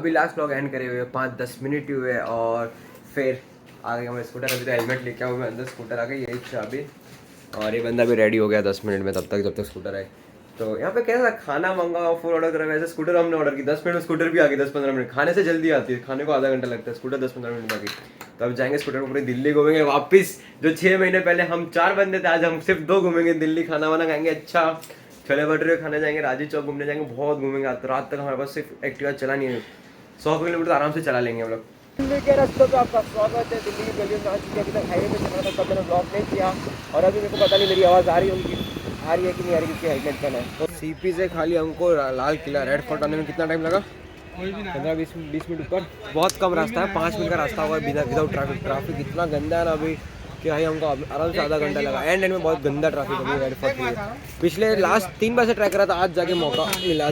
अभी last vlog and करे हुए 5-10 मिनट ही हुए और फिर आ गए हमारे स्कूटर। अभी तो हेलमेट लेके आऊँ मैं अंदर, स्कूटर आ गई, यही चाबी और ये बंदा भी रेडी हो गया 10 मिनट में, जब तक स्कूटर आए। तो यहाँ पे कैसा खाना मंगाओ, फूड ऑर्डर करा, वैसे स्कूटर हमने ऑर्डर की 10 मिनट में स्कूटर भी आ गई। 10-15 मिनट खाने से जल्दी आती है, खाने को आधा घंटा लगता है, स्कूटर 10-15 मिनट में आ गई। तो अब जाएंगे स्कूटर में पूरी दिल्ली घूमेंगे वापस। जो 6 महीने पहले हम 4 बंदे थे, आज हम सिर्फ 2 घूमेंगे दिल्ली। खाना वाना खाएंगे, अच्छा छोले भटूरे खाने जाएंगे, राजी चौक घूमने जाएंगे, बहुत घूमेंगे। रात तक हमारे पास सिर्फ एक्टिवा चला नहीं है, 100 किलोमीटर आराम से चला लेंगे हम लोग। दिल्ली के रास्तों पे आपका स्वागत है। दिल्ली की गलियों में आ चुके, अभी तक हाईवे पे चल रहा था, तब मैंने ब्लॉक नहीं किया। और अभी मेरे को पता नहीं मेरी आवाज़ आ रही है कि नहीं आ रही, क्योंकि हेलमेट पहना है। तो सीपी से खाली हमको लाल किला रेड फोर्ट आने में कितना टाइम लगा? 15-20 मिनट ऊपर, बहुत कम रास्ता है, 5 मिनट का रास्ता होगा विदाउट ट्रैफिक। ट्रैफिक इतना गंदा है ना अभी कि भाई हमको आराम से आधा घंटा लगा। एंड में बहुत गंदा ट्रैफिक है रेड फोर्ट में। पिछले लास्ट 3 बार से ट्राई करा था, आज जाके मौका मिला,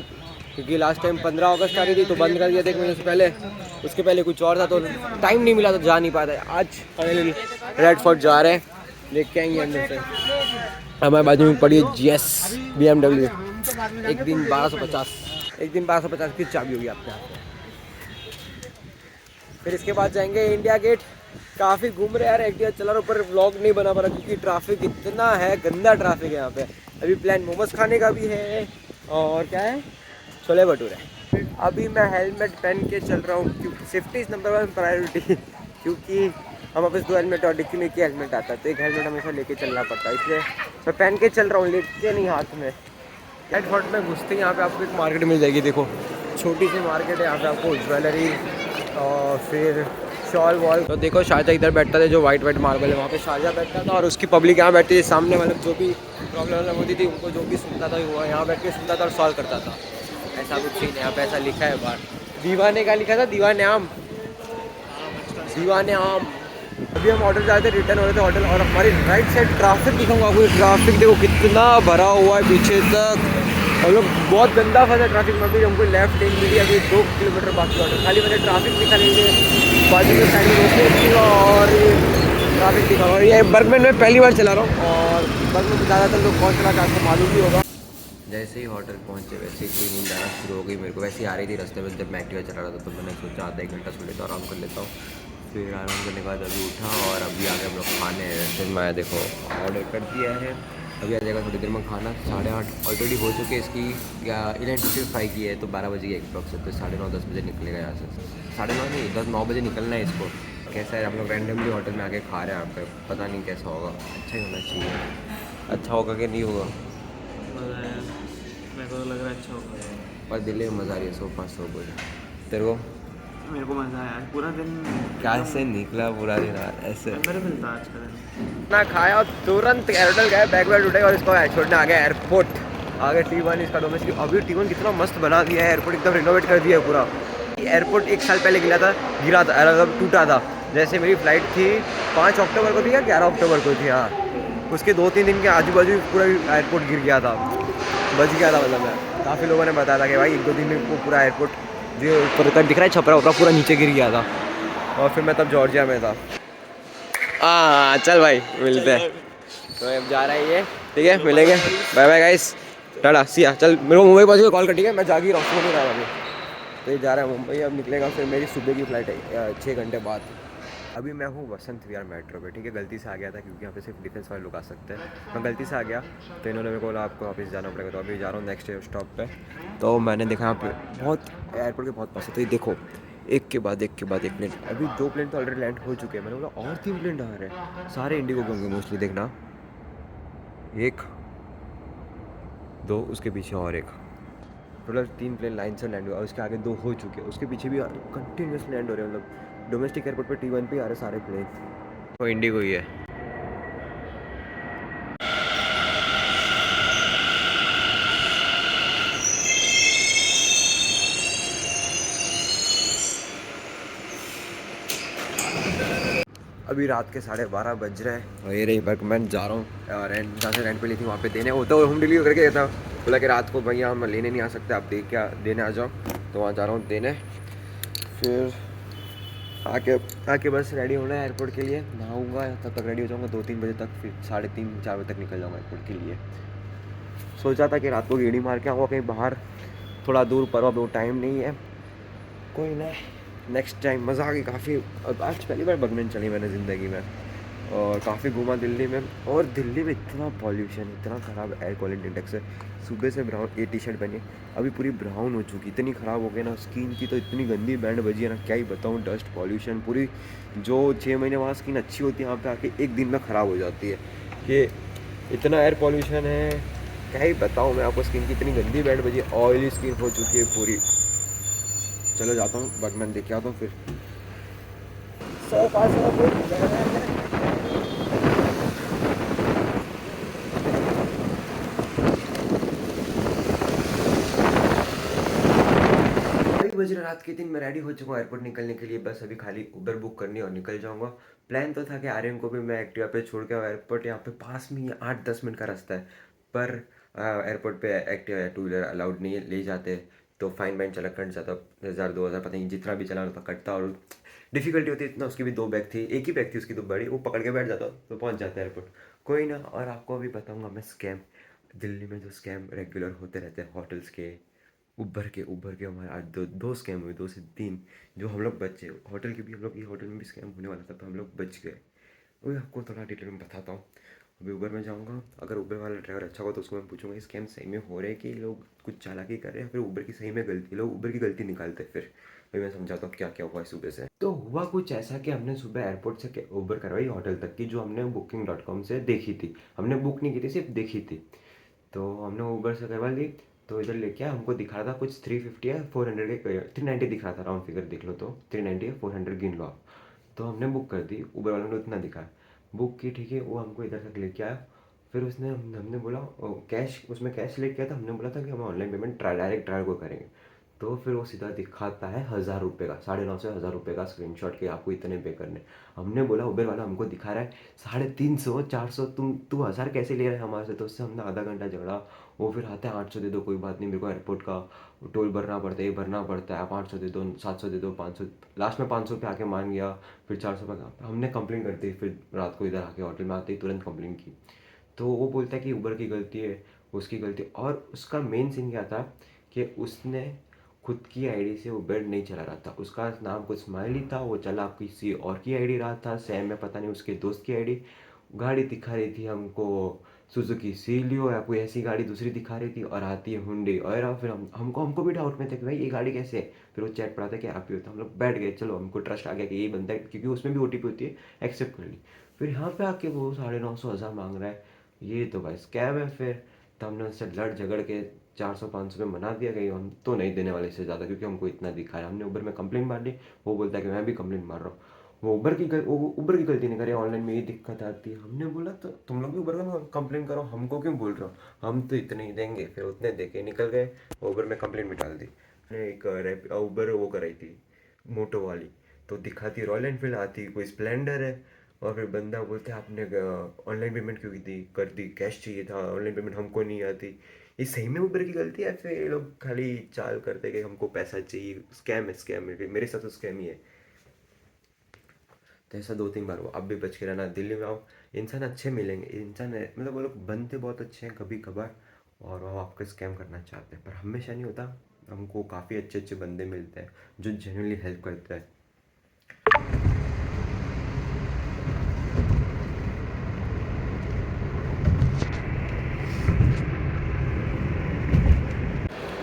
क्योंकि लास्ट टाइम 15 अगस्त आ रही थी तो बंद कर दिया था 1 महीने से पहले। उसके पहले कुछ और था तो टाइम नहीं मिला तो जा नहीं पाता। आज फाइनली रेड फोर्ट जा रहे हैं, लेके आएंगे अंदर से। हमारे बाजू में पड़ी है GS BMW, एक दिन 1250 की चाबी होगी आपके हाथ में। फिर इसके बाद जाएंगे इंडिया गेट। काफ़ी घूम रहे यार, एक्टिवा चला रहा, ऊपर व्लॉग नहीं बना पा रहा क्योंकि ट्रैफिक इतना है, गंदा ट्रैफिक है यहाँ पे। अभी प्लान मोमोज खाने का भी है और क्या है, छोले भटूरे। अभी मैं हेलमेट पहन के चल रहा हूँ क्योंकि सेफ्टी इज़ नंबर 1 प्रायोरिटी। क्योंकि हम वापस 2 हेलमेट और डिक्की में एक हेलमेट आता है, तो एक हेलमेट हमेशा लेके चलना पड़ता है, इसलिए मैं पहन के चल रहा हूँ, लेके नहीं हाथ में। रेड फोर्ट में घुसते ही यहाँ पे आपको एक मार्केट मिल जाएगी, देखो छोटी सी मार्केट है। यहाँ पे आपको ज्वेलरी और फिर शॉल वॉल। तो देखो शाहजहाँ इधर बैठता था, जो वाइट मार्बल है वहाँ पे शाहजहाँ बैठता था, और उसकी पब्लिक यहाँ बैठती थी सामने, मतलब जो भी प्रॉब्लम होती थी उनको जो भी सुनता था वो यहाँ बैठ के सुनता था और सॉल्व करता था। ऐसा कुछ सीन यहाँ पे ऐसा लिखा है बाहर, दीवाने का लिखा था, दीवाने आम। अभी हम होटल जाए थे, रिटर्न हो रहे थे होटल, और हमारी राइट साइड ट्रैफिक दिखाऊंगा आपको। ट्रैफिक देखो कितना भरा हुआ है पीछे तक, हम लोग बहुत गंदा फंसा ट्रैफिक में। अभी हमको लेफ्ट लेन मिली, अभी 2 किलोमीटर बाकी होटल। खाली मैंने ट्रैफिक दिखा लेंगे, बाजू में साइड में रोके और ट्रैफिक दिखा। और ये बर्गमैन में पहली बार चला रहा हूँ, और बर्गमैन में ज़्यादातर लोग कौन चला आपको मालूम भी होगा। जैसे ही होटल पहुँचे वैसे ही नींद आना शुरू हो गई मेरे को। वैसे ही आ रही थी रास्ते में, जब मैं एक्टिवा चला रहा था तो मैंने सोचा आधा 1 घंटा सो लेता हूँ, आराम कर लेता हूँ। फिर आराम करने के बाद अभी उठा और अभी आ गए हम लोग खाने। फिर मैं देखो ऑर्डर कर दिया है, अभी आ जाएगा थोड़ी देर में खाना। 8:30 ऑलरेडी हो चुके इसकी, या 11:55 की है, तो 12 बजे की अप्रॉक्स है, तो 9:30-10 बजे निकलेगा यहाँ से। 9:30 नहीं, 10-9 बजे निकलना है इसको। कैसा है, हम लोग रैंडमली होटल में आके खा रहे हैं यहाँ पे, पता नहीं कैसा होगा। अच्छा ही होना चाहिए, अच्छा होगा कि नहीं होगा मेरे को तो लग रहा है अच्छा होगा। पर दिल्ली में मज़ा आ रही है। 100-500 बोले तेरे को? मेरे को मज़ा आया पूरा दिन। कैसे निकला पूरा दिन ऐसे? मेरे मिलता आज का दिन ना खाया और तुरंत एयरटेल गए, बैग बैग उठे और इसको छोड़ने आ गया एयरपोर्ट। आगे T1 इसका डोमेस्टिक। अभी T1 कितना मस्त बना दिया है, एयरपोर्ट एकदम रिनोवेट कर दिया है पूरा। एयरपोर्ट 1 साल पहले गिरा था, मतलब टूटा था। जैसे मेरी फ़्लाइट थी 5 अक्टूबर को थी या 11 अक्टूबर को थी, हाँ, उसके 2-3 दिन के आजू बाजू पूरा एयरपोर्ट गिर गया था, बच गया था। मतलब मैं, काफ़ी लोगों ने बताया था कि भाई 1-2 दिन में वो पूरा एयरपोर्ट जो ऊपर तक दिख रहा है छपरा उतना पूरा नीचे गिर गया था। और फिर मैं तब जॉर्जिया में था। हाँ चल भाई मिलते हैं। तो अब जा रहा है ये, ठीक है, मिलेंगे, बाय बाय गाइस, टाटा सिया। चल मेरे को मुंबई पहुँच के कॉल कर, ठीक है, मैं जागी रहा हूँ, नहीं रहा अभी। तो ये जा रहा है मुंबई, अब निकलेगा। फिर मेरी सुबह की फ़्लाइट है 6 घंटे बाद। अभी मैं हूँ वसंत विहार मेट्रो पे, ठीक है। गलती से आ गया था क्योंकि यहाँ पे सिर्फ डिफेंस वाले लोग आ सकते हैं। मैं गलती से आ गया तो इन्होंने मेरे को बोला आपको वापस जाना पड़ेगा, तो अभी जा रहा हूँ नेक्स्ट स्टॉप पे। तो मैंने देखा यहाँ पे बहुत एयरपोर्ट के बहुत पास है, तो ये देखो एक के बाद एक प्लेन। अभी 2 प्लेन तो ऑलरेडी लैंड हो चुके हैं, मैंने बोला और 3 प्लेन आ रहे हैं, सारे इंडिगो के होंगे मोस्टली। देखना 1 2, उसके पीछे और 1, टोटल 3 प्लेन लाइन से लैंड हुआ। उसके आगे 2 हो चुके हैं, उसके पीछे भी कंटिन्यूस लैंड हो रहे हैं। मतलब डोमेस्टिक एयरपोर्ट पे T1 पे आ रहे सारे प्लेन, वो इंडिगो ही है। अभी रात के 12:30 बज रहे हैं और ये रही बर्गमैन। जा रहा हूँ रेंट, जहाँ से रेंट पे ली थी वहाँ पे देने। वो तो होम डिलीवरी करके देता, बोला कि रात को भैया हम लेने नहीं आ सकते, आप देने आ जाओ। तो वहाँ जा रहा हूँ देने। फिर आके बस रेडी होना है एयरपोर्ट के लिए, नहाऊंगा, तब तक रेडी हो जाऊँगा 2-3 बजे तक। फिर 3:30-4 बजे तक निकल जाऊँगा एयरपोर्ट के लिए। सोचा था कि रात को गेड़ी मार के आऊँगा कहीं बाहर, थोड़ा दूर, पर अब वो टाइम नहीं है। कोई ना, नेक्स्ट टाइम मज़ा आ गई काफ़ी। आज पहली बार बगनन चली मैंने ज़िंदगी में, और काफ़ी घूमा दिल्ली में। और दिल्ली में इतना पॉल्यूशन, इतना ख़राब एयर क्वालिटी इंडेक्स है। सुबह से ब्राउन ये टी शर्ट पहनी, अभी पूरी ब्राउन हो चुकी, इतनी ख़राब हो गई ना स्किन की, तो इतनी गंदी बैंड बजी है ना, क्या ही बताऊँ। डस्ट पॉल्यूशन पूरी, जो 6 महीने वहाँ स्किन अच्छी होती है, यहाँ पे आके एक दिन में ख़राब हो जाती है। कि इतना एयर पॉल्यूशन है, क्या ही बताऊँ मैं आपको। स्किन की इतनी गंदी बैंड बजी, ऑयली स्किन हो चुकी है पूरी। चलो जाता हूँ बगनन देख के आता हूँ फिर। बज रहे रात के 3, मैं रेडी हो चुका हूँ एयरपोर्ट निकलने के लिए। बस अभी खाली उबर बुक करनी और निकल जाऊंगा। प्लान तो था कि आर्यन को भी मैं एक्टिवा पे छोड़ के एयरपोर्ट, यहाँ पे पास में ही 8-10 मिनट का रास्ता है, पर एयरपोर्ट पे एक्टिवा या टू व्हीलर अलाउड नहीं है, ले जाते तो फाइन वाइन चला कट जाता, 1000-2000 पता नहीं, जितना भी चलाना था कटता। और डिफ़िकल्टी होती इतना, उसकी भी 2 बैग थी, एक ही बैग थी उसकी तो बड़ी, वो पकड़ के बैठ जाता तो पहुँच जाता एयरपोर्ट। कोई ना। और आपको अभी बताऊँगा मैं स्कैम, दिल्ली में जो स्कैम रेगुलर होते रहते हैं होटल्स के, उबर के हमारे आज दो स्कैम हुए, 2 से 3, जो हम लोग बचे। होटल के भी, हम लोग ये होटल में भी स्कैम होने वाला था, पर हम लोग बच गए। वही आपको थोड़ा डिटेल में बताता हूँ। अभी उबर में जाऊँगा, अगर उबर वाला ड्राइवर अच्छा होगा तो उसको मैं पूछूंगा स्कैम सही में हो रहे हैं कि ये लोग कुछ चालाकी कर रहे हैं, फिर उबर की सही में गलती, लोग उबर की गलती निकालते हैं। फिर भाई मैं समझाता हूँ क्या क्या हुआ सुबह से। तो हुआ कुछ ऐसा कि हमने सुबह एयरपोर्ट से उबर करवाई होटल तक की, जो हमने booking.com से देखी थी। हमने बुक नहीं की थी, सिर्फ देखी थी। तो हमने उबर से करवा ली। तो इधर लेके आया, हमको दिखा रहा था कुछ 350 या 400 के, 390 दिख रहा था, राउंड फिगर देख लो तो 390 या 400 गिन लो आप। तो हमने बुक कर दी, उबर वालों ने उतना दिखाया, बुक की, ठीक है। वो हमको इधर तक लेके आया। फिर उसने हमने बोला कैश, उसमें कैश लेके आया था। हमने बोला था कि हम ऑनलाइन पेमेंट डायरेक्ट ड्राइवर को करेंगे। तो फिर वो सीधा दिखाता है 1000 रुपये का, 950 से 1000 रुपये का स्क्रीनशॉट के आपको इतने पे करने। हमने बोला, उबर वाला हमको दिखा रहा है 350-400, तू 1000 कैसे ले रहा है हमारे से। तो उससे हमने आधा घंटा झगड़ा। वो फिर आता है 800 दे दो, कोई बात नहीं, मेरे को एयरपोर्ट का टोल भरना पड़ता है, ये भरना पड़ता है, आप 800 दे दो, 700 दे दो, 500, लास्ट में 500 पे आके मान गया। फिर 400 पे हमने कंप्लेन कर दी। फिर रात को इधर आके होटल में आते ही तुरंत कंप्लेन की। तो वो बोलता है कि उबर की गलती है, उसकी गलती। और उसका मेन सीन क्या था कि उसने खुद की आईडी से उबर नहीं चला रहा था, उसका नाम कुछ स्माइली था, वो चला किसी और की आईडी रहा था, सैम में पता नहीं उसके दोस्त की आईडी। गाड़ी दिखा रही थी हमको सुजुकी सीलियो या कोई ऐसी गाड़ी दूसरी दिखा रही थी, और आती है हुंडई। और फिर हमको भी डाउट में था कि भाई ये गाड़ी कैसे है। फिर वो चैट पढ़ा था कि आप ही होता, हम लोग बैठ गए, चलो हमको ट्रस्ट आ गया कि ये बंदा है, क्योंकि उसमें भी ओटीपी होती है, एक्सेप्ट कर ली। फिर यहाँ पे आके वो 950-1000 मांग रहा है, ये तो भाई स्कैम है। फिर तो हमने उससे लड़ झगड़ के 400-500 में मना दिया कि हम तो नहीं देने वाले इससे ज़्यादा, क्योंकि हमको इतना दिखा है। हमने उबर में कंप्लेंट मार दी। वो बोलता है कि मैं भी कंप्लेंट मार रहा हूँ। वो उबर की गलती नहीं करे, ऑनलाइन में ये दिक्कत आती है। हमने बोला तो तुम लोग भी उबर में कंप्लेंट करो, हमको क्यों बोल रहे हो, हम तो इतने ही देंगे। फिर उतने दे के निकल गए। उबर में कंप्लेंट भी डाल दी। एक उबर वो कराई थी मोटो वाली, तो दिखाती रॉयल एनफील्ड, आती कोई स्प्लेंडर है। और फिर बंदा बोलते हैं आपने ऑनलाइन पेमेंट क्यों की थी, कर दी, कैश चाहिए था, ऑनलाइन पेमेंट हमको नहीं आती। ये सही में उबर की गलती है, फिर ये लोग खाली चाल करते कि हमको पैसा चाहिए। स्कैम है, स्कैम है, मेरे साथ तो स्कैम ही है। तो ऐसा 2-3 बार हुआ। अब भी बच के रहना, दिल्ली में आओ, इंसान अच्छे मिलेंगे, इंसान मतलब वो लोग बनते बहुत अच्छे हैं कभी कभार, और वो आपको स्कैम करना चाहते हैं, पर हमेशा नहीं होता। हमको काफ़ी अच्छे अच्छे बंदे मिलते हैं जो जेन्युइनली हेल्प करते हैं।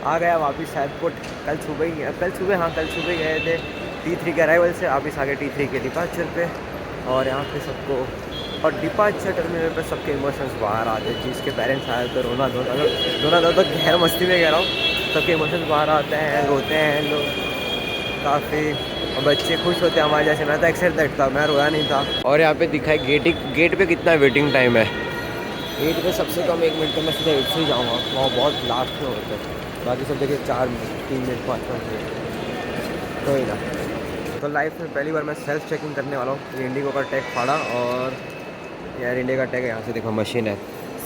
आ गया वापस एयरपोर्ट। कल सुबह ही, कल सुबह गए थे T3 के अराइवल से, वापस आ गए T3 के डिपार्चर पे। और यहाँ पे सबको, और डिपार्चर टर्मिनल पे सबके इमोशंस बाहर आते हैं। जिसके पेरेंट्स आए तो रोना धोना तो गैर मस्ती में कह रहा हूँ। सबके इमोशंस बाहर आते हैं, रोते हैं लोग काफ़ी, और बच्चे खुश होते हैं हमारे जैसे। मैं तो एक्साइटेड था, मैं रोया नहीं था। और यहाँ पे दिखा है गेट पे कितना वेटिंग टाइम है। गेट पे सबसे कम 1 मिनट, तो मैं सीधा 1 से ही जाऊँगा, वहाँ बहुत लास्ट में होता है। बाकी सब देखिए 4 मिनट, 3 मिनट, 5 मिनट, कोई ना। तो लाइफ में पहली बार मैं सेल्फ चेकिंग करने वाला हूँ। ये इंडिगो का टैग फाड़ा, और यार इंडिया का टैग है, यहाँ से देखो मशीन है,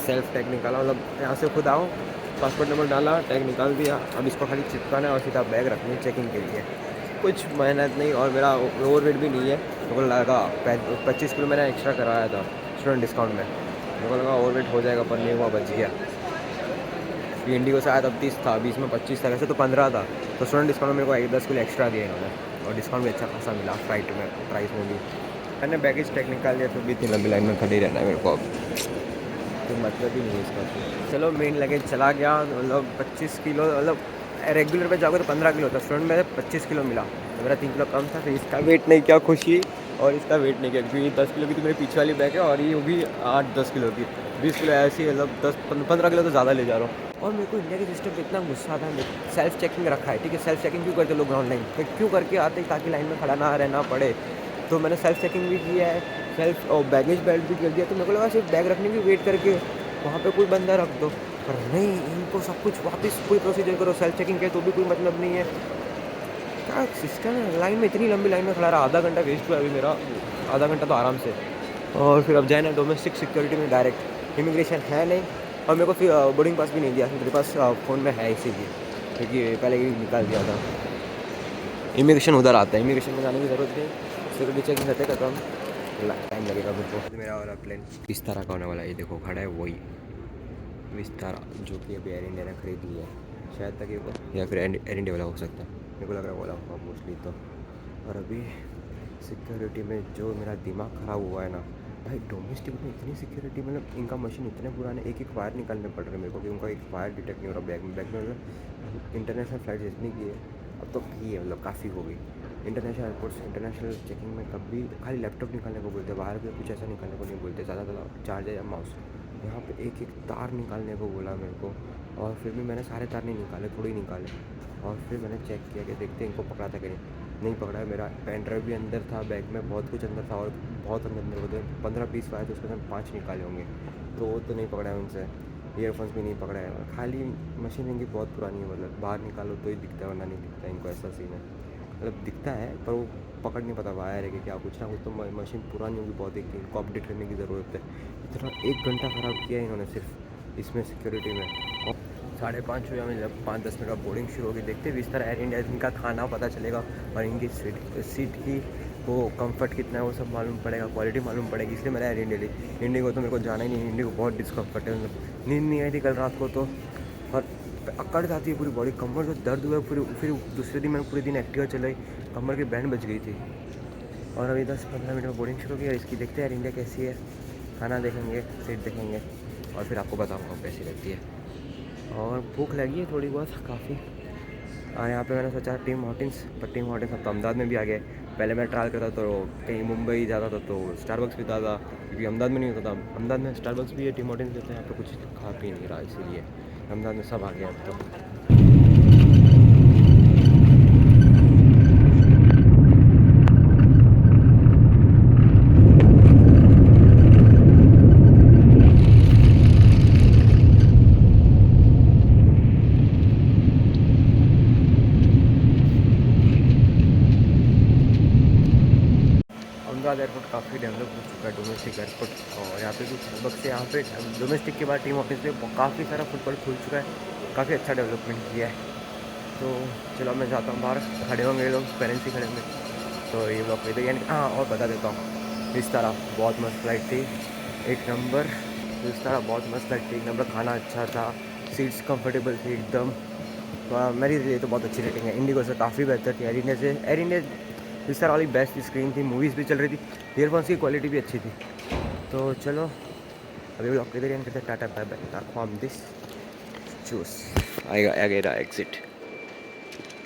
सेल्फ टैग निकाला, मतलब यहाँ से खुद आओ, पासपोर्ट नंबर डाला, टैग निकाल दिया। अब इसको खाली चिपकाना है और सीधा बैग रखनी है चेकिंग के लिए। कुछ मेहनत नहीं, और मेरा ओवर वेट भी नहीं है। मेरे को लगा 25 किलो मैंने एक्स्ट्रा कराया था स्टूडेंट डिस्काउंट में, मेरे को लगा ओवर वेट हो जाएगा, पर नहीं हुआ, बच गया। क्योंकि इंडिगो से आया तब 30 था, 20 में 25 था, वैसे तो 15 था। तो स्टूडेंट डिस्काउंट में मेरे को 10 किलो एक्स्ट्रा दिए इन्होंने, और डिस्काउंट भी अच्छा खासा मिला फ्लाइट में, प्राइस में भी। मैंने बैगेज टैग निकाल लिया, तो भी इतनी लंबी लाइन में खड़ी रहना है मेरे को अब, तो मतलब ही नहीं है इसका। चलो मेन लगेज चला गया, मतलब 25 किलो, मतलब रेगुलर पे जाओगे तो 15 किलो था, स्टूडेंट में 25 किलो मिला, तो मेरा 3 किलो कम था। फिर इसका वेट नहीं किया खुशी, और इसका वेट नहीं किया, क्योंकि 10 किलो की तो मेरी पीछे वाली बैग है, और ये भी 8-10 किलो की, 20 किलो ऐसी, मतलब 10-15 किलो तो ज़्यादा ले जा रहा हूँ। और मेरे को इंडिया के सिस्टम पे इतना गुस्सा था, सेल्फ चेकिंग रखा है, ठीक है, सेल्फ चेकिंग क्यों करते लोग ग्राउंड लाइन पे, क्यों करके आते ताकि लाइन में खड़ा ना रहना पड़े। तो मैंने सेल्फ चेकिंग भी किया है, सेल्फ और बैगेज बेल्ट भी कर दिया, तो मेरे को लगा सिर्फ बैग रखने की वेट करके वहाँ पे कोई बंदा रख दो, पर नहीं, इनको सब कुछ वापस कोई प्रोसीजर करो, सेल्फ चेकिंग के तो भी कोई मतलब नहीं है। क्या सिस्टम है, लाइन में इतनी लंबी लाइन में खड़ा रहा, आधा घंटा वेस्ट हुआ अभी मेरा, आधा घंटा तो आराम से। और फिर अब जाए ना डोमेस्टिक सिक्योरिटी में, डायरेक्ट इमिग्रेशन है नहीं, और मेरे को फिर बोर्डिंग पास भी नहीं दिया, मेरे पास फ़ोन में है इसीलिए, क्योंकि पहले ही निकाल दिया था। इमिग्रेशन उधर आता है, इमिग्रेशन में जाने की ज़रूरत नहीं, सिक्योरिटी चेकिंग रहते खत्म, टाइम लगेगा मेरे को। मेरा वाला प्लेन विस्तारा का होने वाला है, ये देखो खड़ा है वही विस्तारा, जो कि अभी एयर इंडिया ने खरीद लिया है शायद तक, ये या फिर एयर इंडिया वाला हो सकता है, मेरे को लग रहा है वाला होगा मोस्टली तो। और अभी सिक्योरिटी में जो मेरा दिमाग ख़राब हुआ है ना भाई, डोमेस्टिक में इतनी सिक्योरिटी, मतलब इनका मशीन इतने पुराने, एक एक वायर निकालने पड़ रहे हैं मेरे को, कि उनका एक वायर डिटेक्ट नहीं हो रहा बैग में मतलब इंटरनेशनल फ्लाइट जितनी की है अब तो की है, मतलब काफ़ी हो गई। इंटरनेशनल एयरपोर्ट्स, इंटरनेशनल चेकिंग में कभी खाली लैपटॉप निकालने को बोलते, बाहर के कुछ ऐसा निकालने को नहीं बोलते, ज़्यादा चार्जर या माउस। यहाँ पे एक एक तार निकालने को बोला मेरे को, और फिर भी मैंने सारे तार नहीं निकाले, थोड़े ही निकाले, और फिर मैंने चेक किया कि देखते इनको पकड़ा था कि नहीं पकड़ा है। मेरा पेन ड्राइव भी अंदर था, बैग में बहुत कुछ अंदर था, और बहुत अंदर अंदर होते 15-20 वायर, तो उसके अंदर 5 निकाले होंगे, तो वो तो नहीं पकड़ा है उनसे। ईयरफोन्स भी नहीं पकड़ा है, खाली मशीन इनकी बहुत पुरानी है, मतलब बाहर निकालो तो ही दिखता है, वरना नहीं दिखता इनको, ऐसा सीन है। मतलब दिखता है पर वो पकड़ नहीं पता वायर है कि क्या, कुछ ना कुछ तो मशीन पुरानी होगी बहुत, एक इनको अपडेट करने की ज़रूरत है। इतना 1 घंटा ख़राब किया है इन्होंने सिर्फ इसमें सिक्योरिटी में। और 5:30 हुआ, में जब 5-10 मिनट का बोर्डिंग शुरू होगी, देखते हैं विस्तारा एयर इंडिया, इनका खाना पता चलेगा, और इनकी सीट की वो कंफर्ट कितना है वो सब मालूम पड़ेगा, क्वालिटी मालूम पड़ेगी, इसलिए मैंने एयर इंडिया ली। इंडिगो तो मेरे को जाना ही नहीं, इंडिगो बहुत डिस्कम्फर्ट है, मतलब नींद नहीं आई थी कल रात को, तो और अकड़ जाती है पूरी बॉडी, कमर जो दर्द हुआ पूरी। फिर दूसरे दिन मैंने पूरे दिन एक्टिवा चलाई, कमर की बैंड बच गई थी। और अभी 10-15 मिनट में बोर्डिंग शुरू की, और इसकी देखते हैं एयर इंडिया कैसी है, खाना देखेंगे, सीट देखेंगे, और फिर आपको बताऊँगा कैसी रहती है। और भूख लगी है थोड़ी बहुत काफ़ी, और यहाँ पे मैंने सोचा टिम हॉर्टिन्स, पर टिम हॉर्टिन्स अब तो अहमदाबाद में भी आ गए। पहले मैं ट्रायल करता तो कहीं मुंबई जाता था तो स्टारबक्स पीता था, क्योंकि अहमदाबाद में नहीं होता था। अहमदाबाद में स्टारबक्स भी है, टिम हॉर्टिन्स देते हैं, यहाँ पे कुछ खा पी नहीं रहा, इसीलिए अहमदाबाद में सब आ गया अब तो। अहमदाबाद एयरपोर्ट काफ़ी डेवलप हो चुका है, डोमेस्टिक एयरपोर्ट, और यहाँ पे भी स्टारबक्स से, यहाँ पे डोमेस्टिक के बाद टीम ऑफिस पे काफ़ी सारा फुटबॉल खुल चुका है, काफ़ी अच्छा डेवलपमेंट किया है। तो चलो मैं जाता हूँ बाहर, खड़े होंगे ये लोग, पेरेंट्स ही खड़े होंगे, तो ये लोग इधर, यानी हाँ और बता देता हूँ, इस तरह बहुत मस्त फ्लाइट थी, 1 नंबर। इस तरह बहुत मस्त फ्लाइट थी, 1 नंबर, खाना अच्छा था, सीट्स कंफर्टेबल थी एकदम, तो मेरी लिए तो बहुत अच्छी रेटिंग है। इंडिगो से काफ़ी बेहतर थी, एयर इंडिया से। एयर इंडिया इस तरह वाली बेस्ट स्क्रीन थी, मूवीज़ भी चल रही थी, ईयरफोन्स की क्वालिटी भी अच्छी थी। तो चलो अभी ब्लॉग इधर एंड करते हैं, टाटा bye bye, from this choose आएगा एग्जिट।